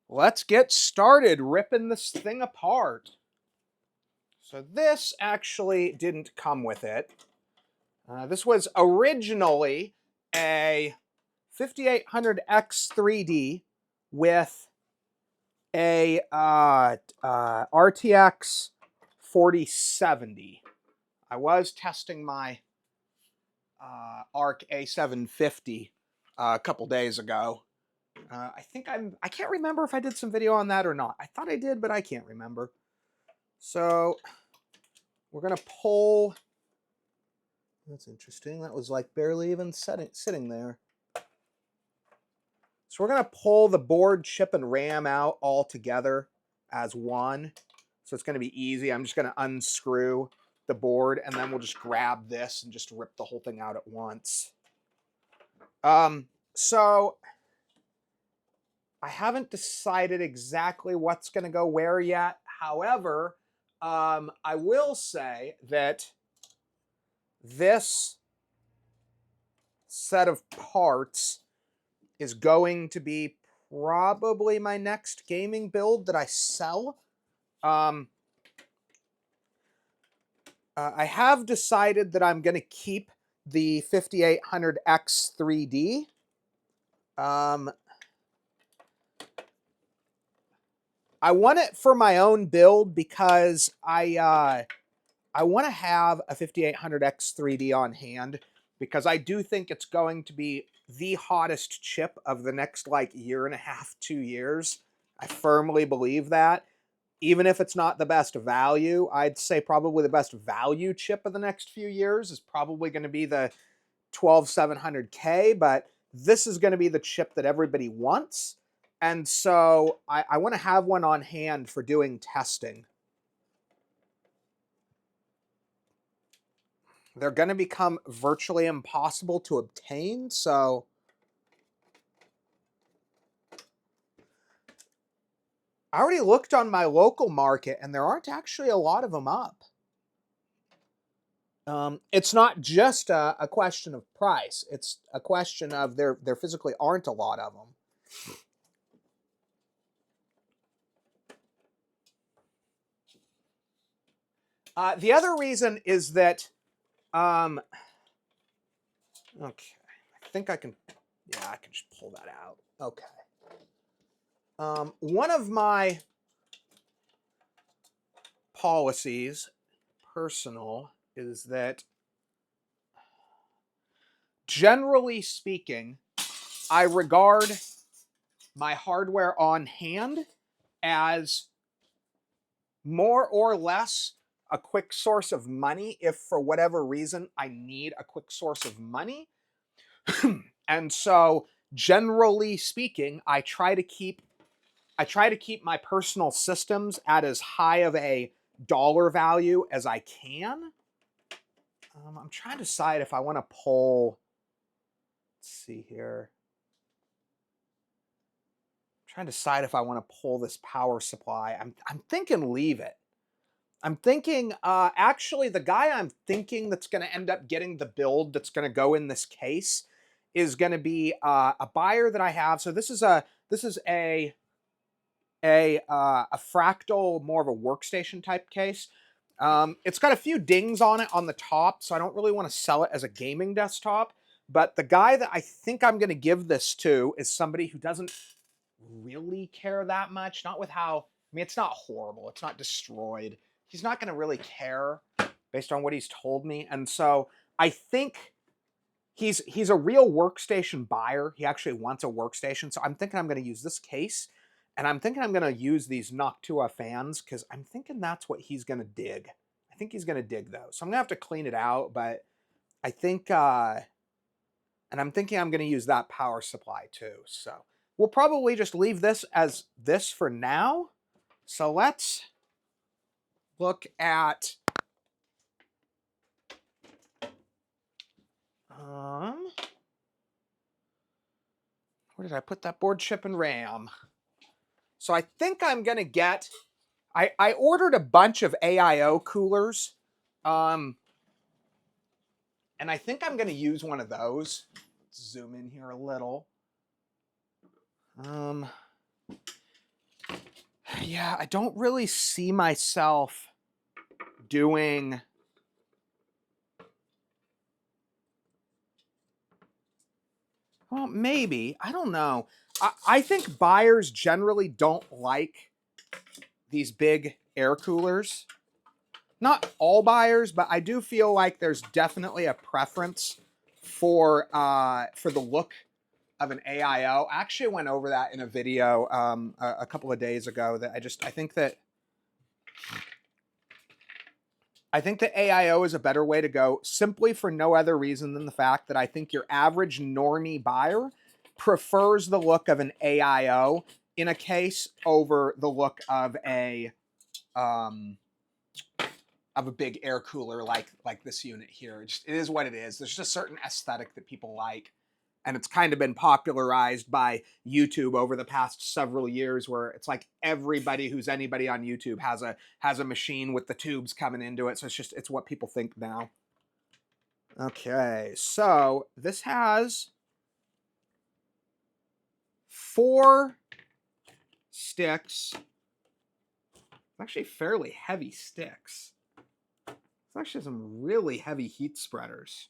Let's get started ripping this thing apart. So this actually didn't come with it. This was originally a 5800X 3D with a RTX 4070. I was testing my ARC A750 a couple days ago. I can't remember if I did some video on that or not. I thought I did, but I can't remember. So we're gonna pull. That's interesting. That was like barely even sitting there. So we're gonna pull the board, chip, and RAM out all together as one. So it's gonna be easy. I'm just gonna unscrew the board and then we'll just grab this and just rip the whole thing out at once. So I haven't decided exactly what's gonna go where yet. However, I will say that this set of parts is going to be probably my next gaming build that I sell. I have decided that I'm going to keep the 5800X 3D. I want it for my own build because I want to have a 5800X 3D on hand because I do think it's going to be the hottest chip of the next like year and a half, 2 years. I firmly believe that. Even if it's not the best value, I'd say probably the best value chip of the next few years is probably going to be the 12700K, but this is going to be the chip that everybody wants. And so I want to have one on hand for doing testing. They're going to become virtually impossible to obtain, so I already looked on my local market and there aren't actually a lot of them up. It's not just a question of price. It's a question of there physically aren't a lot of them. The other reason is that, okay, I think I can, yeah, I can just pull that out. Okay. One of my policies, personal, is that generally speaking, I regard my hardware on hand as more or less a quick source of money if for whatever reason I need a quick source of money. And so generally speaking, I try to keep my personal systems at as high of a dollar value as I can. I'm trying to decide if I want to pull, let's see here. I'm trying to decide if I want to pull this power supply. I'm thinking leave it. I'm thinking, actually, the guy I'm thinking that's going to end up getting the build that's going to go in this case is going to be a buyer that I have. So this is a fractal, more of a workstation type case. It's got a few dings on it on the top, so I don't really want to sell it as a gaming desktop. But the guy that I think I'm going to give this to is somebody who doesn't really care that much. Not with how, I mean, it's not horrible. It's not destroyed. He's not going to really care based on what he's told me. And so I think he's a real workstation buyer. He actually wants a workstation. So I'm thinking I'm going to use this case. And I'm thinking I'm going to use these Noctua fans because I'm thinking that's what he's going to dig. I think he's going to dig those. So I'm going to have to clean it out. But I think, and I'm thinking I'm going to use that power supply too. So we'll probably just leave this as this for now. So let's look at where did I put that board, chip, and RAM? So I think I'm gonna get, I ordered a bunch of AIO coolers, and I think I'm gonna use one of those. Let's zoom in here a little. Yeah, I don't really see myself doing. Well, maybe. I don't know. I think buyers generally don't like these big air coolers. Not all buyers, but I do feel like there's definitely a preference for the look of an AIO. I actually went over that in a video a couple of days ago. That I think the AIO is a better way to go, simply for no other reason than the fact that I think your average normie buyer prefers the look of an AIO in a case over the look um, of a big air cooler like this unit here. It is what it is. There's just a certain aesthetic that people like, and it's kind of been popularized by YouTube over the past several years, where it's like everybody who's anybody on YouTube has a machine with the tubes coming into it. So it's what people think now. Okay, so this has 4 sticks. Actually fairly heavy sticks. It's actually some really heavy heat spreaders.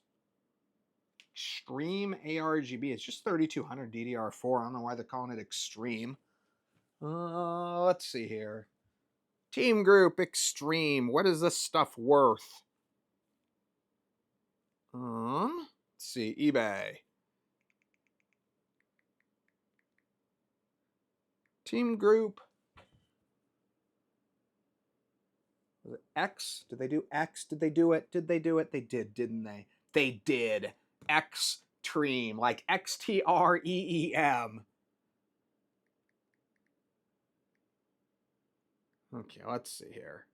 Extreme ARGB. It's just 3200 DDR4. I don't know why they're calling it Extreme. Let's see here. Team Group Extreme. What is this stuff worth? Let's see. eBay. Team Group. Was it X? Did they do X? Did they do it? Did they do it? They did, didn't they? They did. Xtreme, like XTREEM. Okay, let's see here.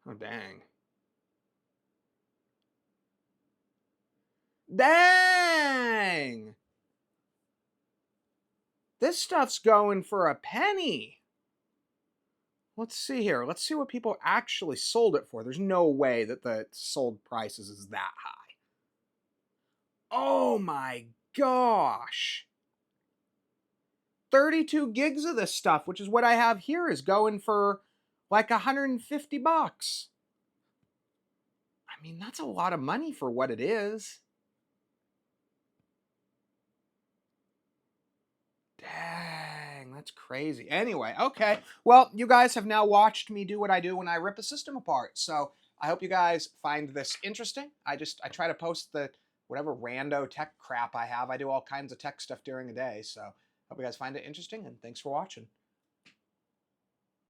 Oh, dang. Dang! This stuff's going for a penny. Let's see here. Let's see what people actually sold it for. There's no way that the sold prices is that high. Oh my gosh. 32 gigs of this stuff, which is what I have here, is going for like 150 bucks. I mean, that's a lot of money for what it is. Dang, that's crazy. Anyway, okay. Well, you guys have now watched me do what I do when I rip a system apart. So I hope you guys find this interesting. I try to post the whatever rando tech crap I have. I do all kinds of tech stuff during the day. So hope you guys find it interesting, and thanks for watching.